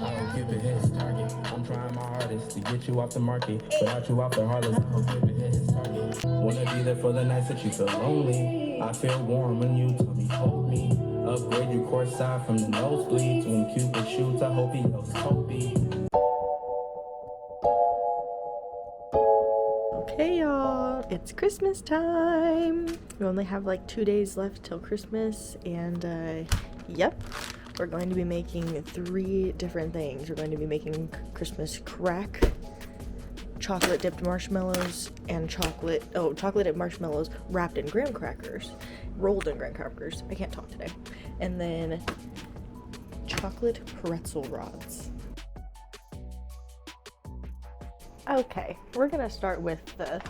I'll keep it his target. I'm trying my hardest to get you off the market. Without you off the heartless, I'll keep it his target. Wanna be there for the nights that you feel lonely. I feel warm when you tell me hold me. Upgrade you courtside from the nosebleeds. When Cupid shoots, I hope he yells Kobe. Okay, y'all, it's Christmas time. We only have like 2 days left till Christmas, and yep, we're going to be making 3 different things. We're going to be making Christmas crack, chocolate dipped marshmallows, and chocolate dipped marshmallows wrapped in graham crackers, rolled in graham crackers. I can't talk today. And then chocolate pretzel rods. Okay, we're gonna start with the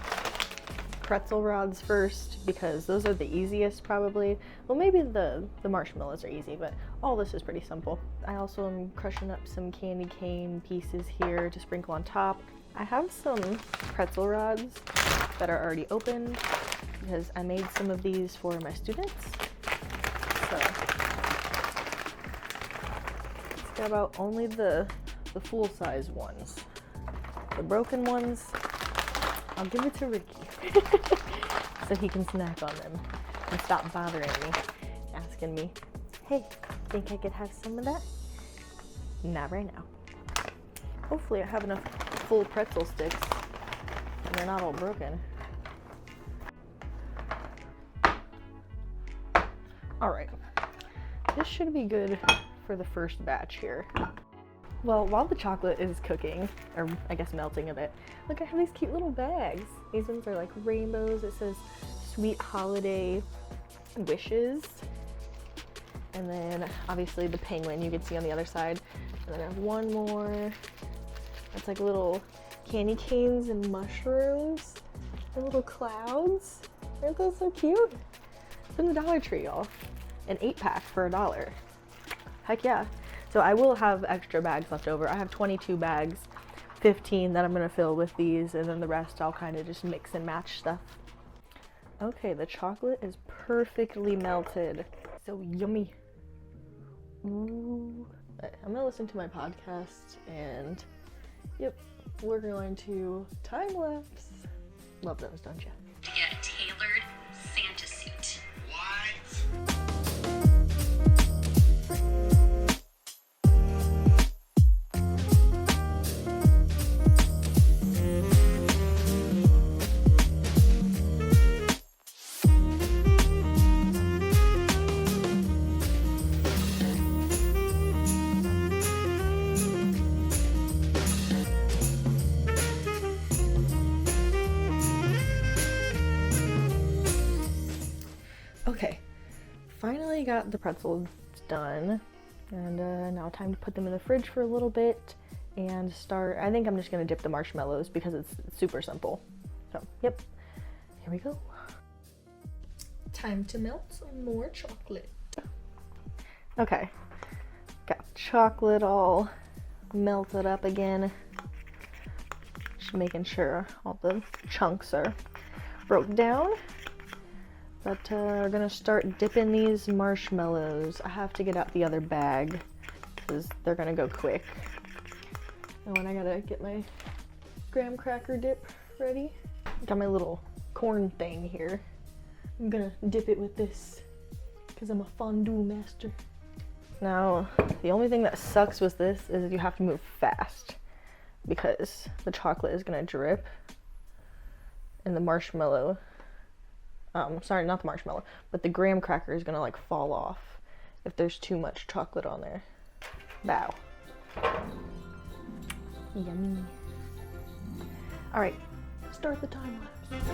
pretzel rods first because those are the easiest probably. Well, maybe the marshmallows are easy, but all this is pretty simple. I also am crushing up some candy cane pieces here to sprinkle on top. I have some pretzel rods that are already opened because I made some of these for my students. So it's got about only the full-size ones. The broken ones, I'll give it to Ricky so he can snack on them and stop bothering me, asking me, hey, think I could have some of that? Not right now. Hopefully I have enough full pretzel sticks and they're not all broken. All right, this should be good for the first batch here. Well, while the chocolate is cooking, or I guess melting a bit, look, I have these cute little bags. These ones are like rainbows. It says Sweet Holiday Wishes. And then obviously the penguin you can see on the other side. And then I have one more. It's like little candy canes and mushrooms and little clouds. Aren't those so cute? It's in the Dollar Tree, y'all. An 8-pack for $1. Heck yeah. So I will have extra bags left over. I have 22 bags, 15 that I'm gonna fill with these, and then the rest I'll kind of just mix and match stuff. Okay, the chocolate is perfectly melted. So yummy. Ooh. I'm gonna listen to my podcast, and yep, we're going to time lapse. Love those, don't you? To get a tailored Santa suit. Okay, finally got the pretzels done, and now time to put them in the fridge for a little bit and start. I think I'm just gonna dip the marshmallows because it's super simple. So, yep, here we go. Time to melt some more chocolate. Okay, got chocolate all melted up again. Just making sure all the chunks are broke down. But we're gonna start dipping these marshmallows. I have to get out the other bag because they're gonna go quick. And then I gotta get my graham cracker dip ready. Got my little corn thing here. I'm gonna dip it with this because I'm a fondue master. Now, the only thing that sucks with this is you have to move fast because the chocolate is gonna drip and the marshmallow, sorry, not the marshmallow, but the graham cracker is gonna like fall off if there's too much chocolate on there. Bow. Yummy. All right, start the time lapse.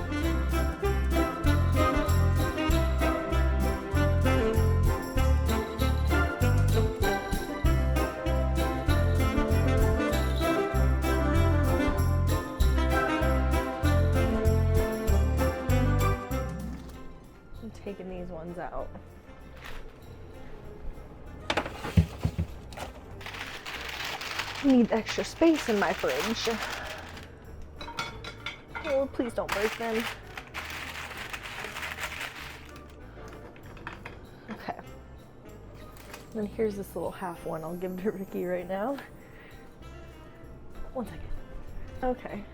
I'm taking these ones out. Need extra space in my fridge. Oh, please don't break them. Okay. And here's this little half one I'll give to Ricky right now. 1 second. Okay.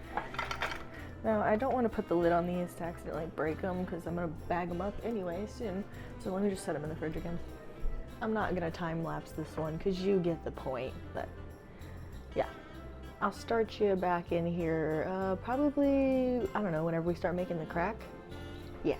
Now, I don't want to put the lid on these to accidentally break them because I'm going to bag them up anyway soon. So let me just set them in the fridge again. I'm not going to time lapse this one because you get the point. But yeah, I'll start you back in here probably, I don't know, whenever we start making the crack. Yeah.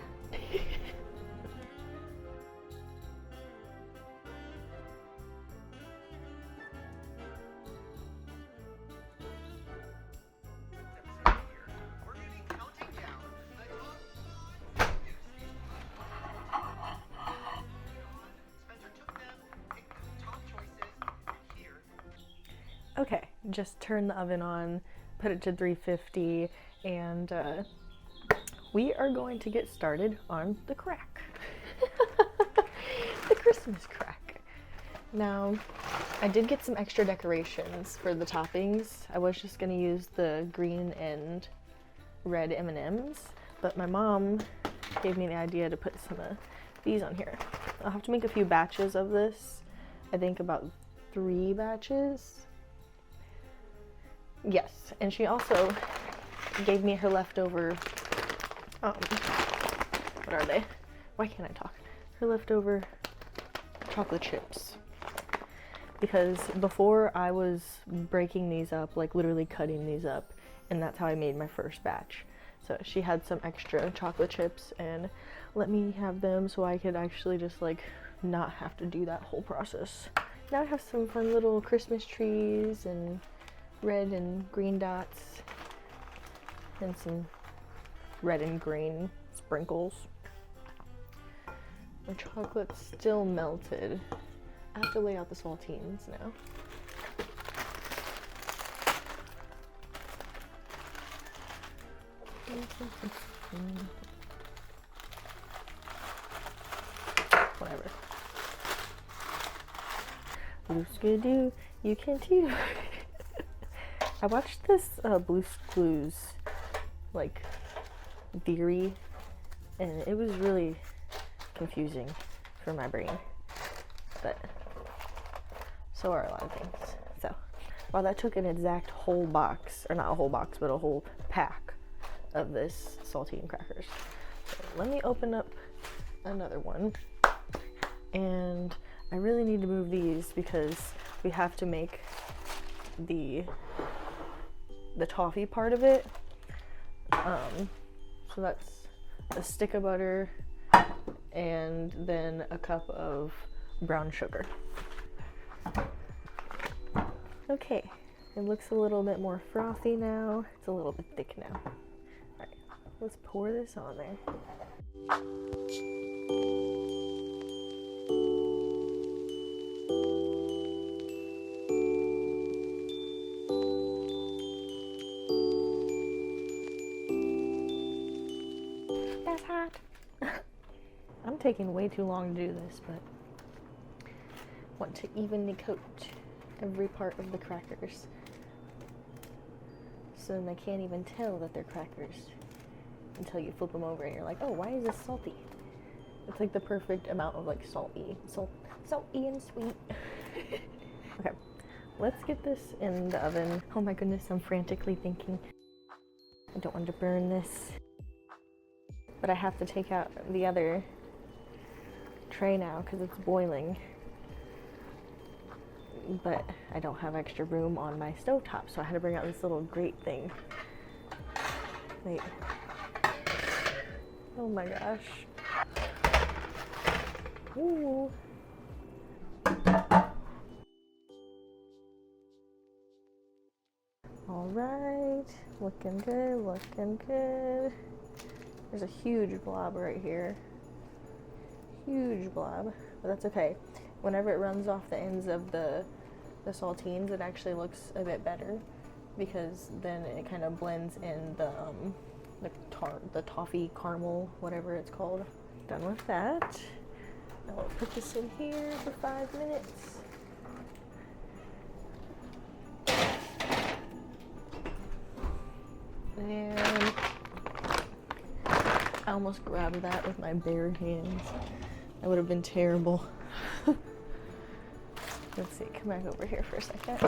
Okay, just turn the oven on, put it to 350, and we are going to get started on the crack. The Christmas crack. Now, I did get some extra decorations for the toppings. I was just gonna use the green and red M&Ms, but my mom gave me the idea to put some of these on here. I'll have to make a few batches of this. I think about 3 batches. Yes, and she also gave me her leftover, what are they? Why can't I talk? Her leftover chocolate chips. Because before I was breaking these up, like literally cutting these up, and that's how I made my first batch. So she had some extra chocolate chips and let me have them so I could actually just like not have to do that whole process. Now I have some fun little Christmas trees and red and green dots and some red and green sprinkles. The chocolate's still melted. I have to lay out the saltines now. Whatever. Blue-skidoo, you can too. I watched this Blue's Clues like theory, and it was really confusing for my brain, but so are a lot of things. So while that took an exact whole box, or not a whole box, but a whole pack of this saltine crackers, so let me open up another one. And I really need to move these because we have to make the toffee part of it. So that's a stick of butter and then a cup of brown sugar. Okay, it looks a little bit more frothy now. It's a little bit thick now. Alright, let's pour this on there. That's hot. I'm taking way too long to do this, but want to evenly coat every part of the crackers so then they can't even tell that they're crackers until you flip them over and you're like, oh, why is this salty? It's like the perfect amount of like salty and sweet. Okay, let's get this in the oven. Oh my goodness, I'm frantically thinking I don't want to burn this, but I have to take out the other tray now because it's boiling. But I don't have extra room on my stovetop, so I had to bring out this little grate thing. Wait. Oh my gosh. Ooh. All right, looking good, looking good. There's a huge blob right here. Huge blob, but that's okay. Whenever it runs off the ends of the saltines, it actually looks a bit better because then it kind of blends in the toffee caramel, whatever it's called. Done with that. Now we'll put this in here for 5 minutes. And I almost grabbed that with my bare hands. That would have been terrible. Let's see, come back over here for a second.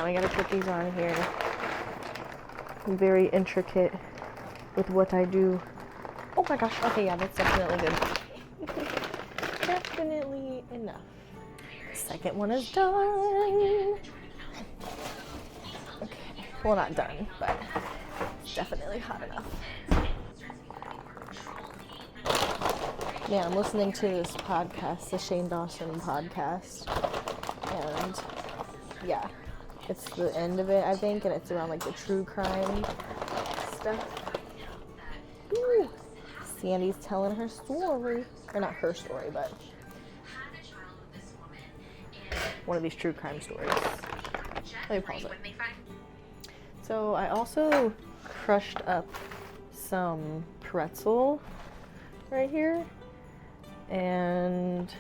I gotta put these on here. I'm very intricate with what I do. Oh my gosh, okay, yeah, that's definitely good. Definitely enough. Second one is done. Okay, well, not done, but it's definitely hot enough. Yeah, I'm listening to this podcast, the Shane Dawson podcast, and yeah, it's the end of it, I think, and it's around like the true crime stuff. Ooh. Sandy's telling her story, or not her story, but one of these true crime stories. Let me pause it. So I also crushed up some pretzel right here, and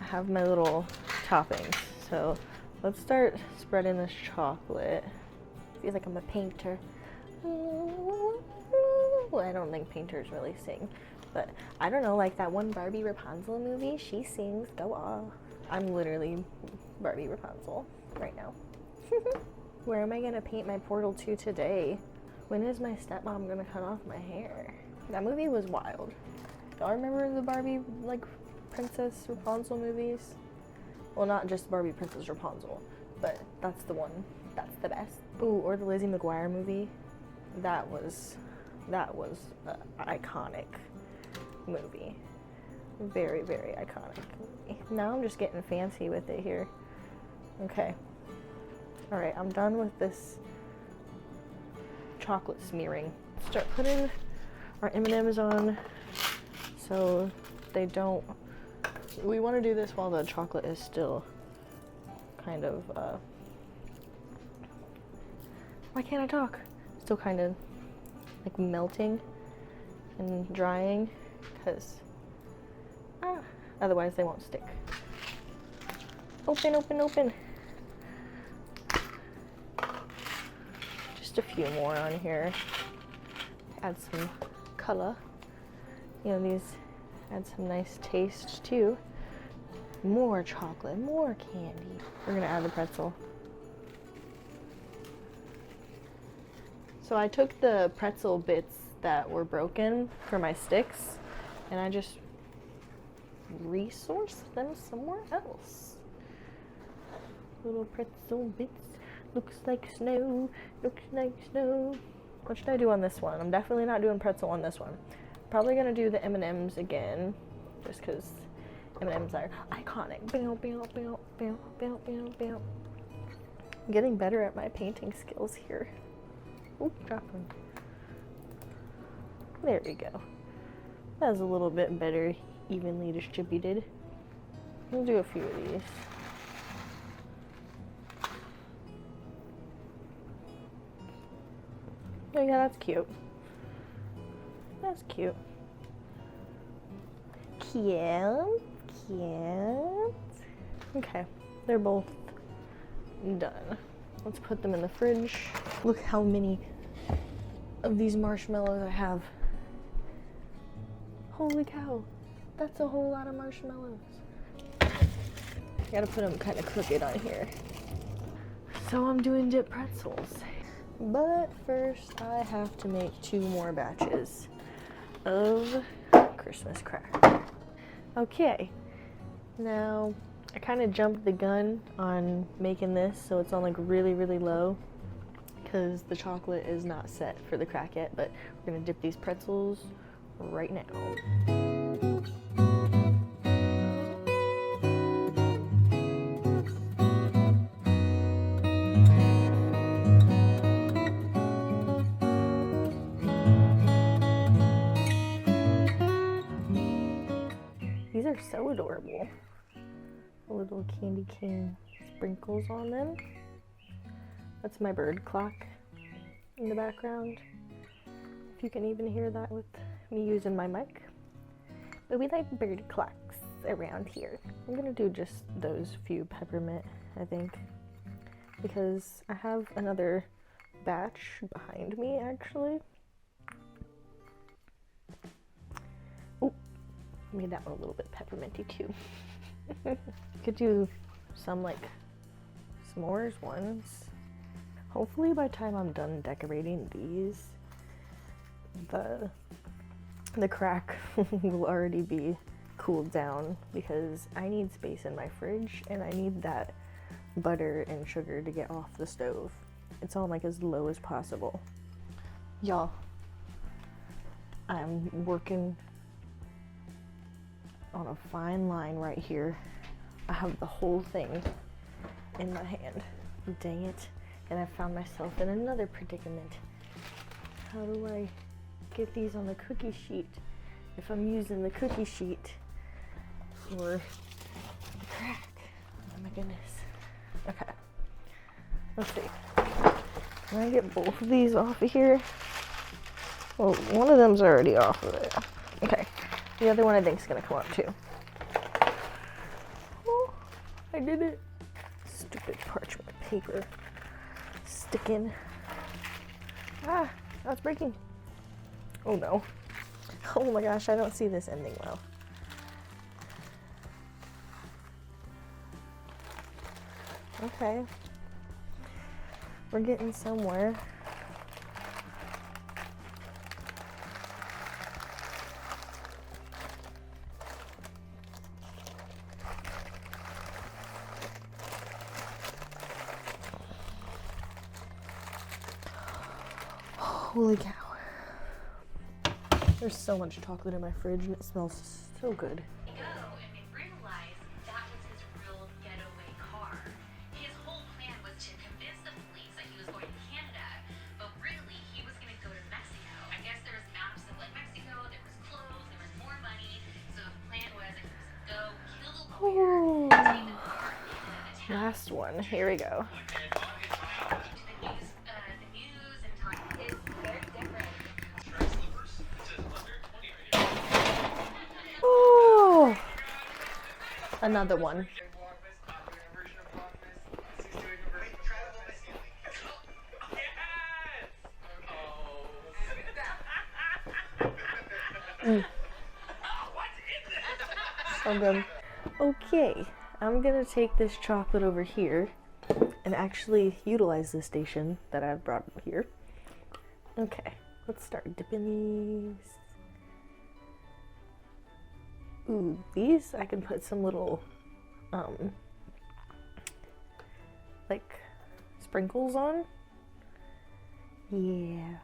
I have my little toppings. So let's start spreading this chocolate. Feels like I'm a painter. Well, I don't think painters really sing, but I don't know, like that one Barbie Rapunzel movie, she sings, go off. I'm literally Barbie Rapunzel right now. Where am I gonna paint my portal to today? When is my stepmom gonna cut off my hair? That movie was wild. Y'all remember the Barbie, like, Princess Rapunzel movies? Well, not just Barbie Princess Rapunzel, but that's the one. That's the best. Ooh, or the Lizzie McGuire movie. That was an iconic movie. Very, very iconic movie. Now I'm just getting fancy with it here. Okay. Alright, I'm done with this chocolate smearing. Start putting our M&Ms on so they don't... We want to do this while the chocolate is still kind of... Why can't I talk? Still kind of like melting and drying, because otherwise they won't stick. Open, open, open. Just a few more on here. Add some color. You know, these add some nice taste too. More chocolate, more candy. We're gonna add the pretzel. So I took the pretzel bits that were broken for my sticks, and I just resourced them somewhere else. Little pretzel bits. Looks like snow. Looks like snow. What should I do on this one? I'm definitely not doing pretzel on this one. Probably gonna do the M&Ms again, just because M&Ms are iconic. Bow, bow, bow, bow, bow, bow, bow. I'm getting better at my painting skills here. Oop, drop them. There we go. That was a little bit better, evenly distributed. We'll do a few of these. Oh yeah, that's cute. That's cute. Cute, cute. Okay, they're both done. Let's put them in the fridge. Look how many of these marshmallows I have. Holy cow, that's a whole lot of marshmallows. Gotta put them kind of crooked on here. So I'm doing dip pretzels. But first I have to make 2 more batches of Christmas crackers. Okay, now I kind of jumped the gun on making this, so it's on like really, really low because the chocolate is not set for the crack yet, but we're gonna dip these pretzels right now. These are so adorable. Little candy cane sprinkles on them. That's my bird clock in the background. If you can even hear that with me using my mic. But we like bird clocks around here. I'm gonna do just those few peppermint, I think, because I have another batch behind me actually. Oh, made that one a little bit pepperminty too. Could do some like s'mores ones. Hopefully by the time I'm done decorating these, the crack will already be cooled down, because I need space in my fridge and I need that butter and sugar to get off the stove. It's on like as low as possible. Y'all, I'm working on a fine line right here. I have the whole thing in my hand. Dang it. And I found myself in another predicament. How do I get these on the cookie sheet if I'm using the cookie sheet for the crack? Oh my goodness. Okay. Let's see. Can I get both of these off of here? Well, one of them's already off of it. Okay. The other one I think is gonna come up too. Oh, I did it. Stupid parchment paper. Sticking. Ah, that's breaking. Oh no. Oh my gosh, I don't see this ending well. Okay. We're getting somewhere. Holy cow. There's so much chocolate in my fridge and it smells so good. Go, and they realized that was his real getaway car. His whole plan was to convince the police that he was going to Canada, but really he was going to go to Mexico. I guess there was maps of like Mexico, there was clothes, there was more money, so the plan was that he was going to go kill the lawyer, take the car into the town. Last one. Here we go. Oh, another one. So good. Okay, I'm gonna take this chocolate over here and actually utilize the station that I've brought here. Okay, let's start dipping these. Ooh, these I can put some little, like sprinkles on. Yeah.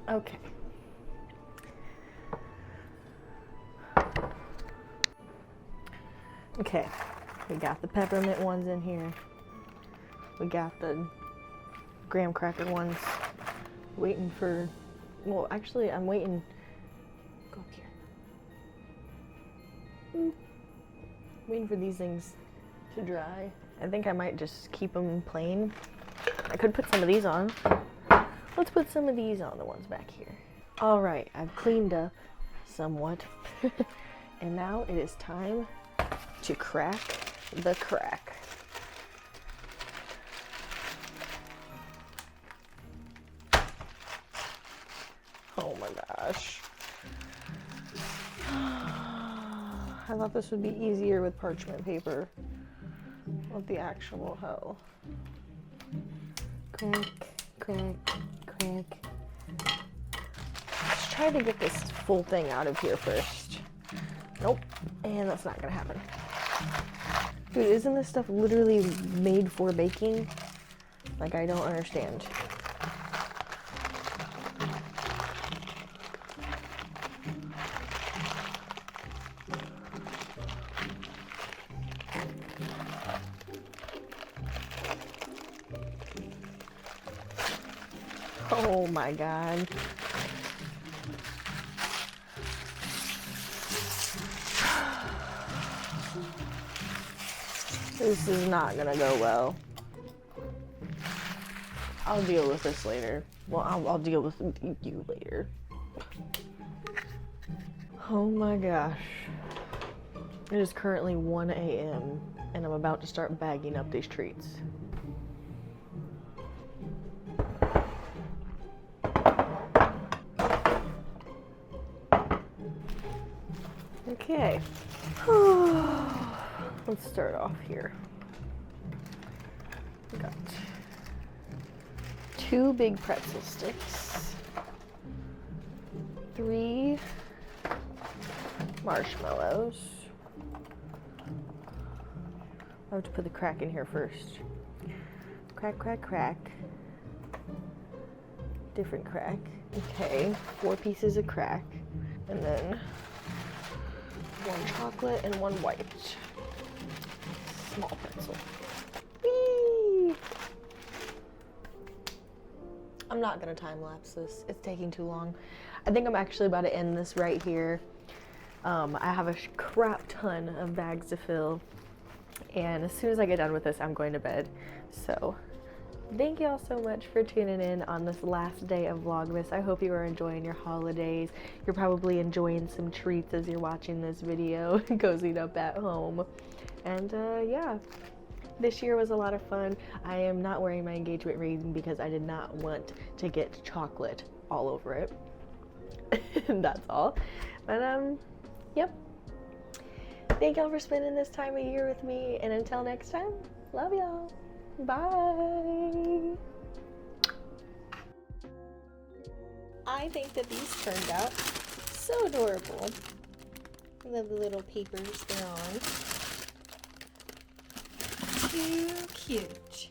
Okay. Okay, we got the peppermint ones in here. We got the graham cracker ones. Waiting for, well, actually, I'm waiting. Go up here. Waiting for these things to dry. I think I might just keep them plain. I could put some of these on. Let's put some of these on, the ones back here. All right, I've cleaned up somewhat. And now it is time to crack the crack. Oh my gosh. I thought this would be easier with parchment paper. What the actual hell? Crack, crack, crack. Let's try to get this full thing out of here first. Nope, and that's not gonna happen. Dude, isn't this stuff literally made for baking? Like, I don't understand. Oh my god. This is not gonna go well. I'll deal with this later. Well, I'll deal with you later. Oh my gosh. It is currently 1 a.m. and I'm about to start bagging up these treats. Okay. Let's start off here. We got 2 big pretzel sticks, 3 marshmallows. I have to put the crack in here first. Crack, crack, crack. Different crack. Okay, 4 pieces of crack. And then 1 chocolate and 1 white. Small pretzel. Whee! I'm not gonna time lapse this. It's taking too long. I think I'm actually about to end this right here. I have a crap ton of bags to fill. And as soon as I get done with this, I'm going to bed. So thank you all so much for tuning in on this last day of Vlogmas. I hope you are enjoying your holidays. You're probably enjoying some treats as you're watching this video, cozying up at home. And yeah, this year was a lot of fun. I am not wearing my engagement ring because I did not want to get chocolate all over it. That's all. But yep. Thank y'all for spending this time of year with me, and until next time, love y'all. Bye. I think that these turned out so adorable. I love the little papers they're on. Too cute.